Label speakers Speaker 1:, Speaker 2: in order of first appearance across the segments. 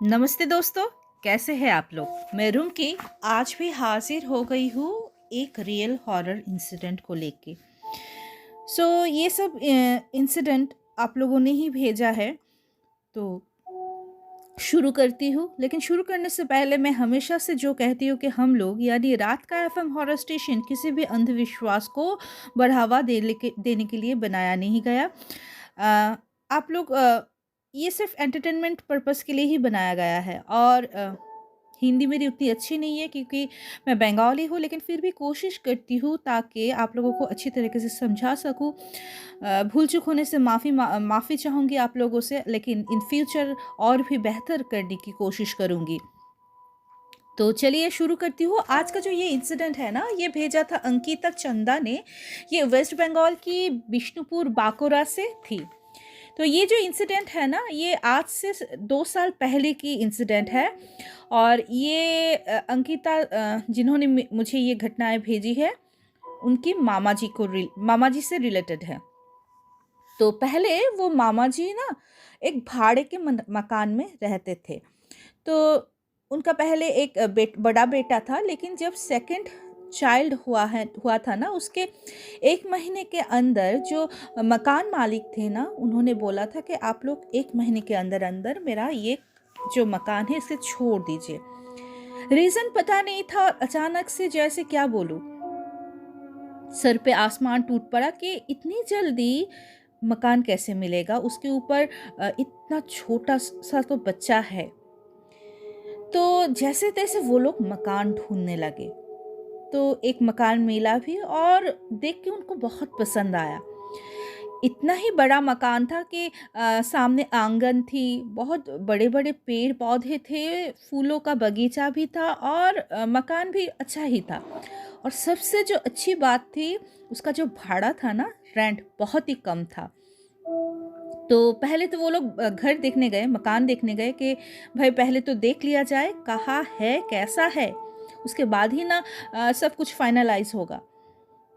Speaker 1: नमस्ते दोस्तों, कैसे हैं आप लोग। मैं रुमकी आज भी हाजिर हो गई हूँ एक रियल हॉरर इंसिडेंट को लेके। ये सब इंसिडेंट आप लोगों ने ही भेजा है, तो शुरू करती हूँ। लेकिन शुरू करने से पहले मैं हमेशा से जो कहती हूँ कि हम लोग यानी रात का एफएम हॉरर स्टेशन किसी भी अंधविश्वास को बढ़ावा देने के लिए बनाया नहीं गया। आप लोग ये सिर्फ एंटरटेनमेंट पर्पस के लिए ही बनाया गया है। और हिंदी मेरी उतनी अच्छी नहीं है क्योंकि मैं बंगाली हूँ, लेकिन फिर भी कोशिश करती हूँ ताकि आप लोगों को अच्छी तरीके से समझा सकूँ। भूल चूक होने से माफ़ी चाहूँगी आप लोगों से, लेकिन इन फ्यूचर और भी बेहतर करने की कोशिश करूँगी। तो चलिए शुरू करती हूँ। आज का जो ये इंसिडेंट है ना, ये भेजा था अंकिता चंदा ने। ये वेस्ट बंगाल की बिष्णुपुर बांकुरा से थी। तो ये जो इंसिडेंट है ना, ये आज से 2 साल पहले की इंसिडेंट है। और ये अंकिता जिन्होंने मुझे ये घटनाएं भेजी है, उनकी मामा जी से रिलेटेड है। तो पहले वो मामा जी ना एक भाड़े के मकान में रहते थे। तो उनका पहले एक बड़ा बेटा था, लेकिन जब सेकंड चाइल्ड हुआ था ना, उसके 1 महीने के अंदर जो मकान मालिक थे ना, उन्होंने बोला था कि आप लोग 1 महीने के अंदर अंदर मेरा ये जो मकान है इसे छोड़ दीजिए। रीज़न पता नहीं था, अचानक से जैसे क्या बोलूँ, सर पे आसमान टूट पड़ा कि इतनी जल्दी मकान कैसे मिलेगा, उसके ऊपर इतना छोटा सा तो बच्चा है। तो जैसे तैसे वो लोग मकान ढूंढने लगे। तो एक मकान मिला भी और देख के उनको बहुत पसंद आया। इतना ही बड़ा मकान था कि सामने आंगन थी, बहुत बड़े बड़े पेड़ पौधे थे, फूलों का बगीचा भी था और मकान भी अच्छा ही था। और सबसे जो अच्छी बात थी, उसका जो भाड़ा था ना, रेंट बहुत ही कम था। तो पहले तो वो लोग घर देखने गए, मकान देखने गए कि भाई पहले तो देख लिया जाए कहाँ है, कैसा है, उसके बाद ही ना सब कुछ फाइनलाइज होगा।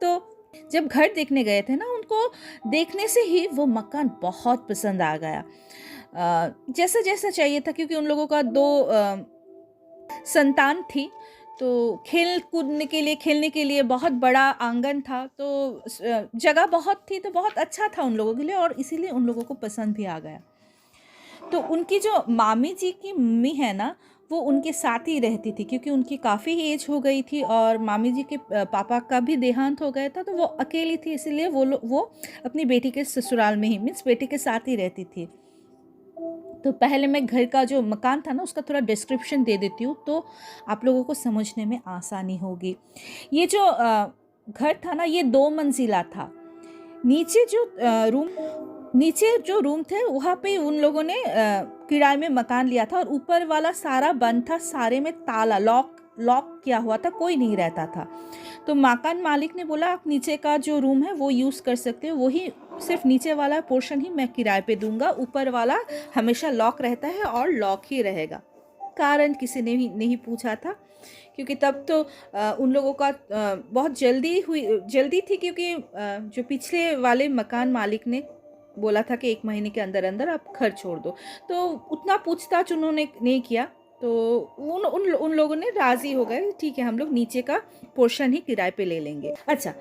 Speaker 1: तो जब घर देखने गए थे ना, उनको देखने से ही वो मकान बहुत पसंद आ गया। जैसा जैसा चाहिए था, क्योंकि उन लोगों का 2 संतान थी। तो खेलने के लिए बहुत बड़ा आंगन था। तो जगह बहुत थी, तो बहुत अच्छा था उन लोगों के लिए, और इसीलिए उन लोगों को पसंद भी आ गया। तो उनकी जो मामी जी की मम्मी है ना, वो उनके साथ ही रहती थी, क्योंकि उनकी काफ़ी एज हो गई थी और मामी जी के पापा का भी देहांत हो गया था। तो वो अकेली थी, इसीलिए वो अपनी बेटी के ससुराल में ही, मीन्स बेटी के साथ ही रहती थी। तो पहले मैं घर का जो मकान था ना, उसका थोड़ा डिस्क्रिप्शन दे देती हूँ, तो आप लोगों को समझने में आसानी होगी। ये जो घर था ना, ये 2 मंजिला था। नीचे जो रूम थे, वहाँ पे उन लोगों ने किराए में मकान लिया था, और ऊपर वाला सारा बंद था, सारे में ताला लॉक किया हुआ था, कोई नहीं रहता था। तो मकान मालिक ने बोला आप नीचे का जो रूम है वो यूज़ कर सकते हो, वही सिर्फ नीचे वाला पोर्शन ही मैं किराए पे दूंगा, ऊपर वाला हमेशा लॉक रहता है और लॉक ही रहेगा। कारण किसी ने भी नहीं पूछा था, क्योंकि तब तो उन लोगों का बहुत जल्दी थी, क्योंकि जो पिछले वाले मकान मालिक ने बोला था कि 1 महीने के अंदर अंदर आप घर छोड़ दो। तो उतना पूछताछ उन्होंने नहीं किया। तो उन लोगों ने राजी हो गए, ठीक है हम लोग नीचे का पोर्शन ही किराए पे ले लेंगे। अच्छा,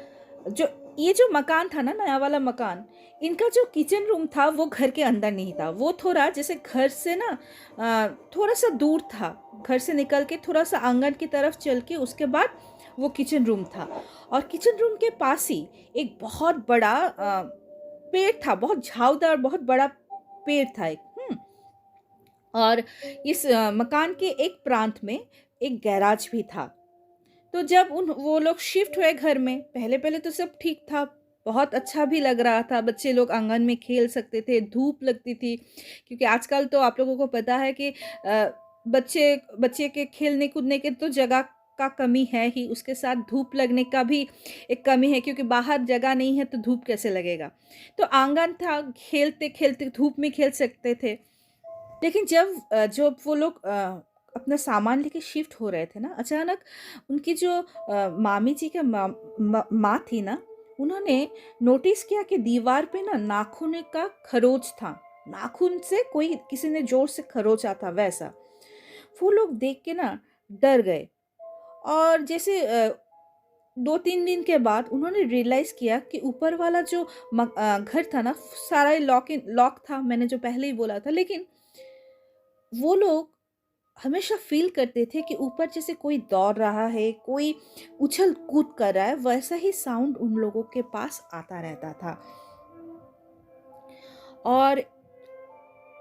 Speaker 1: ये जो मकान था ना, नया वाला मकान, इनका जो किचन रूम था वो घर के अंदर नहीं था, वो थोड़ा जैसे घर से ना थोड़ा सा दूर था। घर से निकल के थोड़ा सा आंगन की तरफ चल के उसके बाद वो किचन रूम था। और किचन रूम के पास ही एक बहुत बड़ा पेड़ था, बहुत झावदार, बहुत बड़ा पेड़ था एक। और इस मकान के एक प्रांत में एक गैराज भी था। तो जब वो लोग शिफ्ट हुए घर में, पहले पहले तो सब ठीक था, बहुत अच्छा भी लग रहा था, बच्चे लोग आंगन में खेल सकते थे, धूप लगती थी, क्योंकि आजकल तो आप लोगों को पता है कि बच्चे बच्चे के खेलने कूदने के तो जगह का कमी है ही, उसके साथ धूप लगने का भी एक कमी है, क्योंकि बाहर जगह नहीं है तो धूप कैसे लगेगा। तो आंगन था, खेलते खेलते धूप में खेल सकते थे। लेकिन जब वो लोग अपना सामान लेके शिफ्ट हो रहे थे ना, अचानक उनकी जो मामी जी का माँ थी ना, उन्होंने नोटिस किया कि दीवार पे ना नाखून का खरोच था। नाखून से कोई किसी ने जोर से खरोचा था वैसा। वो लोग देख के ना डर गए। और जैसे 2-3 दिन के बाद उन्होंने रियलाइज़ किया कि ऊपर वाला जो घर था ना, सारा ही लॉक था, मैंने जो पहले ही बोला था। लेकिन वो लोग हमेशा फ़ील करते थे कि ऊपर जैसे कोई दौड़ रहा है, कोई उछल-कूद कर रहा है, वैसा ही साउंड उन लोगों के पास आता रहता था। और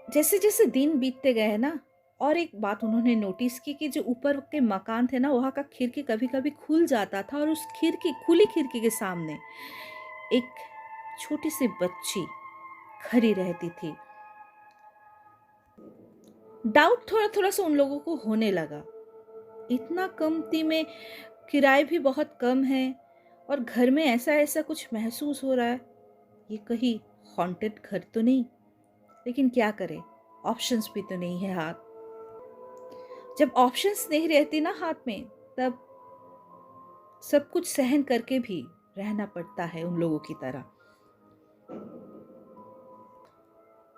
Speaker 1: जैसे-जैसे दिन बीतते गए ना, और एक बात उन्होंने नोटिस की कि जो ऊपर के मकान थे ना, वहाँ का खिड़की कभी-कभी खुल जाता था और उस खुली खिड़की के सामने एक छोटी-सी बच्ची खड़ी रहती थी। डाउट थोड़ा-थोड़ा सा उन लोगों को होने लगा। इतना कमती में किराए भी बहुत कम है और घर में ऐसा-ऐसा कुछ महसूस हो रहा है। ये कहीं हॉन्टेड घर तो नहीं? लेकिन क्या करें? ऑप्शंस भी तो नहीं है हाथ। जब ऑप्शंस नहीं रहती ना हाथ में, तब सब कुछ सहन करके भी रहना पड़ता है उन लोगों की तरह।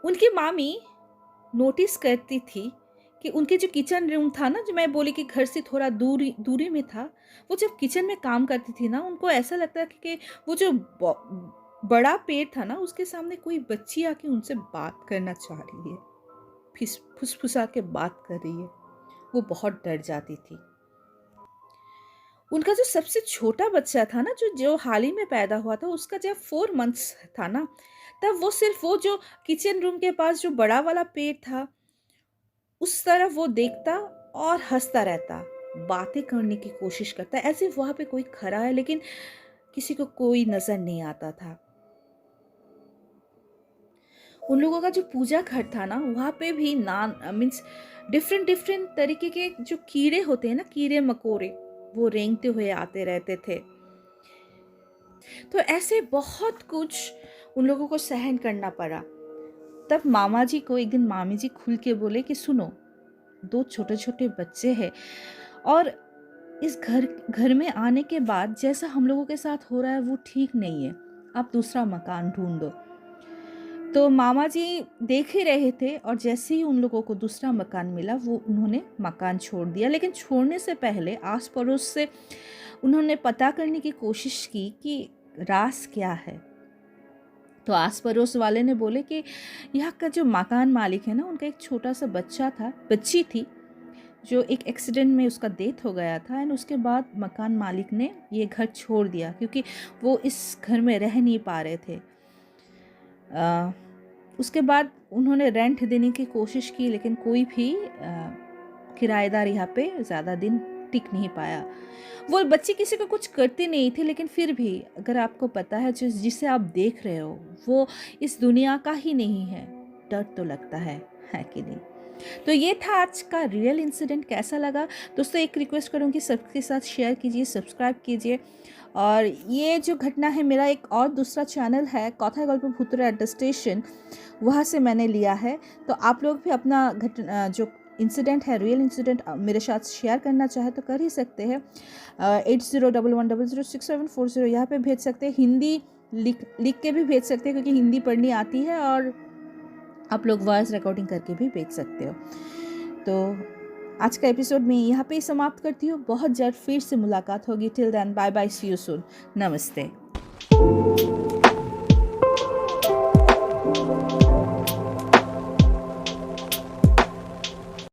Speaker 1: उनकी मामी नोटिस करती थी कि उनके जो किचन रूम था ना, जो मैं बोली कि घर से थोड़ा दूरी दूरी में था, वो जब किचन में काम करती थी ना, उनको ऐसा लगता था कि वो जो बड़ा पेड़ था ना, उसके सामने कोई बच्ची आके उनसे बात करना चाह रही है, फुसफुसा के बात कर रही है। वो बहुत डर जाती थी। उनका जो सबसे छोटा बच्चा था ना, जो जो हाल ही में पैदा हुआ था, उसका जब 4 मंथ्स था ना, तब वो सिर्फ वो जो किचन रूम के पास जो बड़ा वाला पेड़ था, उस तरफ वो देखता और हंसता रहता, बातें करने की कोशिश करता, ऐसे वहाँ पे कोई खड़ा है लेकिन किसी को कोई नजर नहीं आता था। उन लोगों का जो पूजा घर था ना, वहाँ पे भी नान मीन्स डिफरेंट डिफरेंट तरीके के जो कीड़े होते हैं ना, कीड़े मकोड़े, वो रेंगते हुए आते रहते थे। तो ऐसे बहुत कुछ उन लोगों को सहन करना पड़ा। तब मामा जी को एक दिन मामी जी खुल के बोले कि सुनो, 2 छोटे-छोटे बच्चे हैं और इस घर में आने के बाद जैसा हम लोगों के साथ हो रहा है वो ठीक नहीं है। आप दूसरा मकान ढूँढो। तो मामा जी देख ही रहे थे और जैसे ही उन लोगों को दूसरा मकान मिला, वो उन्होंने मकान छोड़ दिया। लेकिन छोड़ने से पहले आस-पड़ोस से उन्होंने पता करने की कोशिश की कि राज़ क्या है। तो आस-पड़ोस वाले ने बोले कि यहाँ का जो मकान मालिक है ना, उनका एक छोटा-सा बच्ची थी, जो एक एक्सीडेंट में उसका डेथ हो गया था एंड उसके बाद मकान मालिक ने ये घर छोड़ दिया क्योंकि वो इस घर में रह नहीं पा रहे थे। उसके बाद उन्होंने रेंट देने की कोशिश की लेकिन कोई भी किराएदार यहाँ पे ज़्यादा दिन टिक नहीं पाया। वो बच्ची किसी को कुछ करती नहीं थी, लेकिन फिर भी अगर आपको पता है जिसे आप देख रहे हो वो इस दुनिया का ही नहीं है, डर तो लगता है कि नहीं? तो ये था आज का रियल इंसिडेंट। कैसा लगा दोस्तों? एक रिक्वेस्ट करूँगी, सबके साथ शेयर कीजिए, सब्सक्राइब कीजिए। और ये जो घटना है, मेरा एक और दूसरा चैनल है कथागल्प भूतरे एट द स्टेशन, वहाँ से मैंने लिया है। तो आप लोग भी अपना जो इंसिडेंट है, रियल इंसिडेंट मेरे साथ शेयर करना चाहे तो कर ही सकते हैं। 8011006740 यहाँ पे भेज सकते हैं। हिंदी लिख के भी भेज सकते हैं क्योंकि हिंदी पढ़नी आती है, और आप लोग वॉइस रिकॉर्डिंग करके भी भेज सकते हो। तो आज का एपिसोड मैं यहाँ पे ही समाप्त करती हूँ। बहुत जल्द फिर से मुलाकात होगी। Till then bye bye, see you soon, नमस्ते।